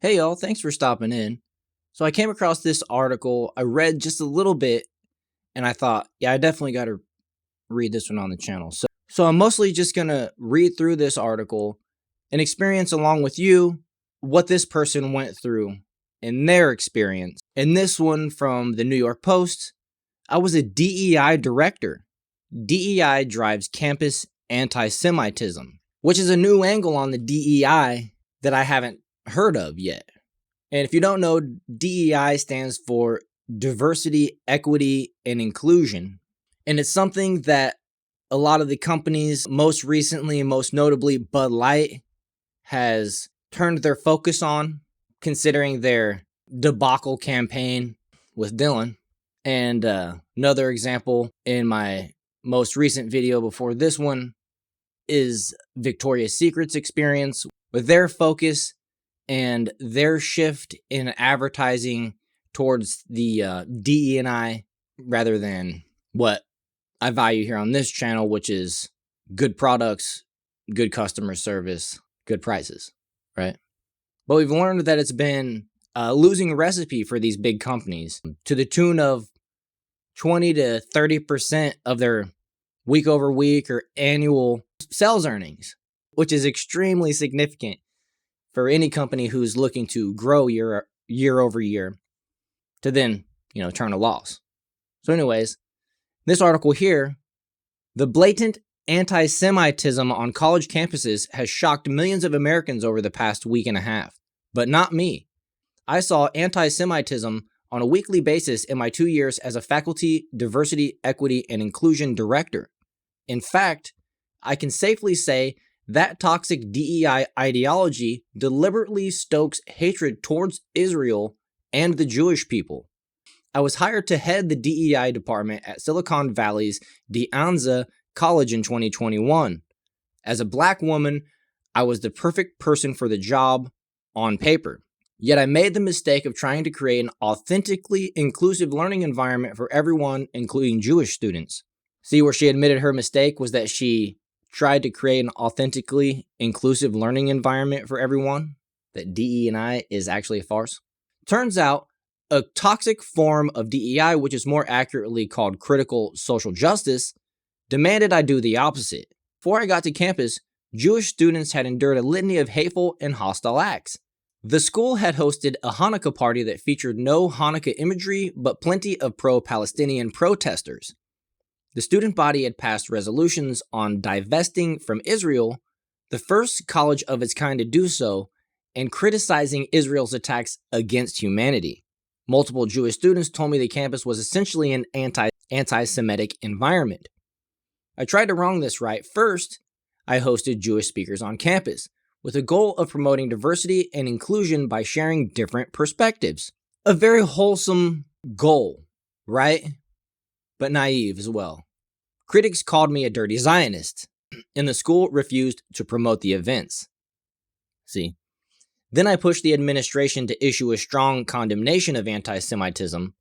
Hey y'all, thanks for stopping in. So I came across this article, I read just a little bit, and I thought, yeah, I definitely got to read this one on the channel. So I'm mostly just going to read through this article and experience along with you what this person went through in their experience. In this one from the New York Post, I was a DEI director. DEI drives campus anti-Semitism, which is a new angle on the DEI that I haven't heard of yet. And if you don't know, DEI stands for diversity, equity, and inclusion. And it's something that a lot of the companies, most recently, most notably Bud Light, has turned their focus on, considering their debacle campaign with Dylan. And another example in my most recent video before this one is Victoria's Secret's experience with their focus and their shift in advertising towards the DE&I rather than what I value here on this channel, which is good products, good customer service, good prices, right? But we've learned that it's been a losing recipe for these big companies to the tune of 20 to 30% of their week over week or annual sales earnings, which is extremely significant for any company who's looking to grow year over year to then, turn a loss. So anyways, this article here, the blatant anti-Semitism on college campuses has shocked millions of Americans over the past week and a half, but not me. I saw anti-Semitism on a weekly basis in my 2 years as a faculty diversity, equity, and inclusion director. In fact, I can safely say that toxic DEI ideology deliberately stokes hatred towards Israel and the Jewish people. I was hired to head the DEI department at Silicon Valley's De Anza College in 2021. As a black woman, I was the perfect person for the job on paper. Yet I made the mistake of trying to create an authentically inclusive learning environment for everyone, including Jewish students. See, where she admitted her mistake was that she tried to create an authentically inclusive learning environment for everyone, that DE&I is actually a farce. Turns out, a toxic form of DEI, which is more accurately called critical social justice, demanded I do the opposite. Before I got to campus, Jewish students had endured a litany of hateful and hostile acts. The school had hosted a Hanukkah party that featured no Hanukkah imagery, but plenty of pro-Palestinian protesters. The student body had passed resolutions on divesting from Israel, the first college of its kind to do so, and criticizing Israel's attacks against humanity. Multiple Jewish students told me the campus was essentially an anti-Semitic environment. I tried to wrong this right. First, I hosted Jewish speakers on campus, with a goal of promoting diversity and inclusion by sharing different perspectives. A very wholesome goal, right? But naive as well. Critics called me a dirty Zionist, and the school refused to promote the events. See? Then I pushed the administration to issue a strong condemnation of anti-Semitism.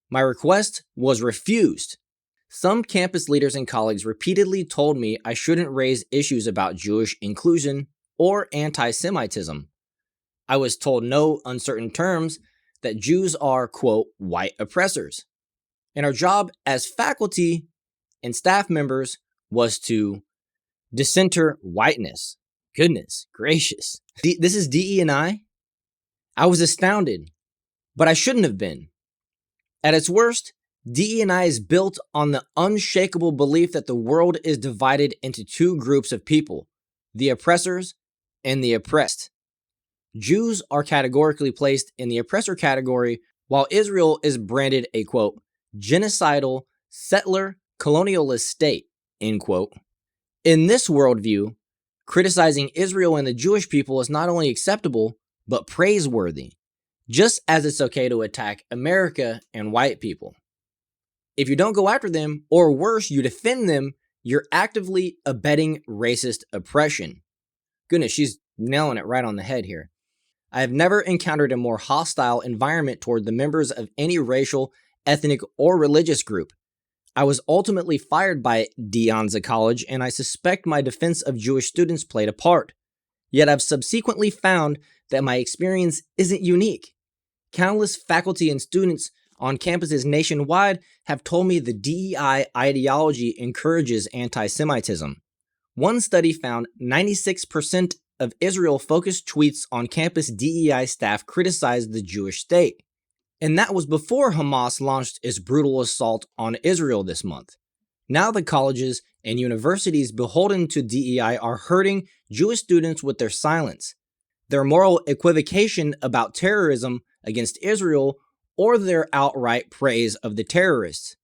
My request was refused. Some campus leaders and colleagues repeatedly told me I shouldn't raise issues about Jewish inclusion or anti-Semitism. I was told in no uncertain terms that Jews are, quote, white oppressors. And our job as faculty and staff members was to decenter whiteness. Goodness gracious. This is DE&I? I was astounded, but I shouldn't have been. At its worst, DE&I is built on the unshakable belief that the world is divided into two groups of people, the oppressors and the oppressed. Jews are categorically placed in the oppressor category, while Israel is branded a, quote, genocidal, settler, colonialist state, end quote. In this worldview, criticizing Israel and the Jewish people is not only acceptable, but praiseworthy, just as it's okay to attack America and white people. If you don't go after them, or worse, you defend them, you're actively abetting racist oppression. Goodness, she's nailing it right on the head here. I have never encountered a more hostile environment toward the members of any racial, ethnic, or religious group. I was ultimately fired by De Anza College, and I suspect my defense of Jewish students played a part. Yet I've subsequently found that my experience isn't unique. Countless faculty and students on campuses nationwide have told me the DEI ideology encourages anti-Semitism. One study found 96% of Israel-focused tweets on campus DEI staff criticized the Jewish state. And that was before Hamas launched its brutal assault on Israel this month. Now the colleges and universities beholden to DEI are hurting Jewish students with their silence, their moral equivocation about terrorism against Israel, or their outright praise of the terrorists.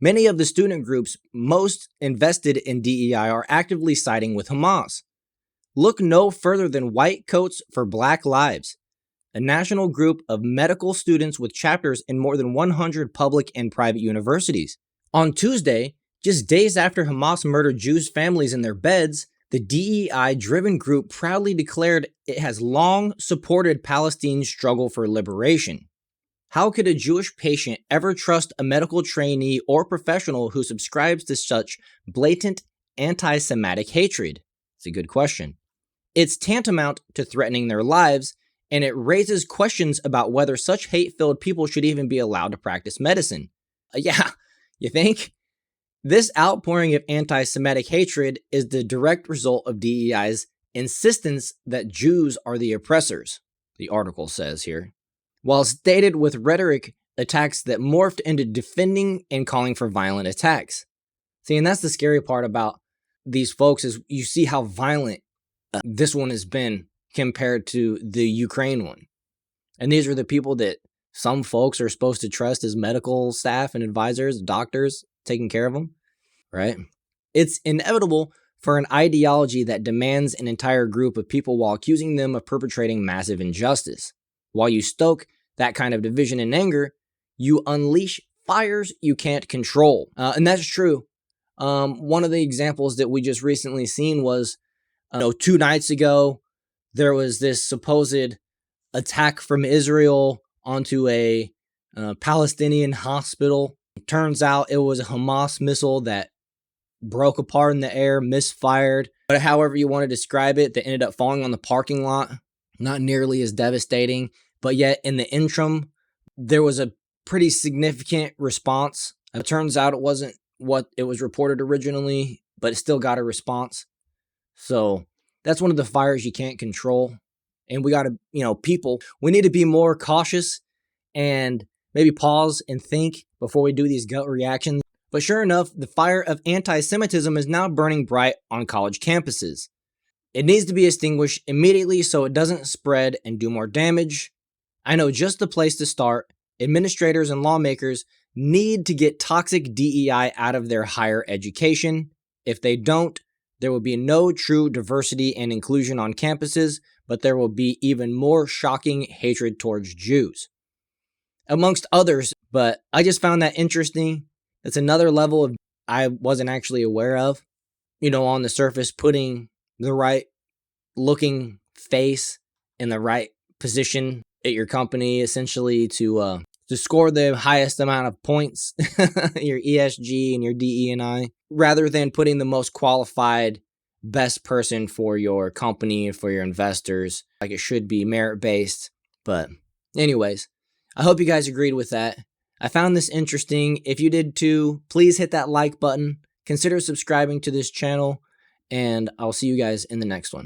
Many of the student groups most invested in DEI are actively siding with Hamas. Look no further than White Coats for Black Lives, a national group of medical students with chapters in more than 100 public and private universities. On Tuesday, just days after Hamas murdered Jews' families in their beds, the DEI-driven group proudly declared it has long supported Palestine's struggle for liberation. How could a Jewish patient ever trust a medical trainee or professional who subscribes to such blatant anti-Semitic hatred? It's a good question. It's tantamount to threatening their lives, and it raises questions about whether such hate-filled people should even be allowed to practice medicine. Yeah, you think? This outpouring of anti-Semitic hatred is the direct result of DEI's insistence that Jews are the oppressors, the article says here. While stated with rhetoric, attacks that morphed into defending and calling for violent attacks. See, and that's the scary part about these folks is you see how violent this one has been compared to the Ukraine one. And these are the people that some folks are supposed to trust as medical staff and advisors, doctors, taking care of them, right? It's inevitable for an ideology that demands an entire group of people while accusing them of perpetrating massive injustice. While you stoke that kind of division and anger, you unleash fires you can't control. And that's true. One of the examples that we just recently seen was, 2 nights ago, there was this supposed attack from Israel onto a Palestinian hospital. Turns out it was a Hamas missile that broke apart in the air, misfired. But however you want to describe it, that ended up falling on the parking lot. Not nearly as devastating. But yet, in the interim, there was a pretty significant response. It turns out it wasn't what it was reported originally, but it still got a response. So that's one of the fires you can't control. And we got to, people, we need to be more cautious and maybe pause and think before we do these gut reactions. But sure enough, the fire of anti-Semitism is now burning bright on college campuses. It needs to be extinguished immediately so it doesn't spread and do more damage. I know just the place to start. Administrators and lawmakers need to get toxic DEI out of their higher education. If they don't, there will be no true diversity and inclusion on campuses, but there will be even more shocking hatred towards Jews, amongst others. But I just found that interesting. It's another level of I wasn't actually aware of, on the surface, putting the right looking face in the right position at your company, essentially to score the highest amount of points, your ESG and your DE&I, rather than putting the most qualified, best person for your company and for your investors. Like it should be merit-based. But anyways, I hope you guys agreed with that. I found this interesting. If you did too, please hit that like button. Consider subscribing to this channel, and I'll see you guys in the next one.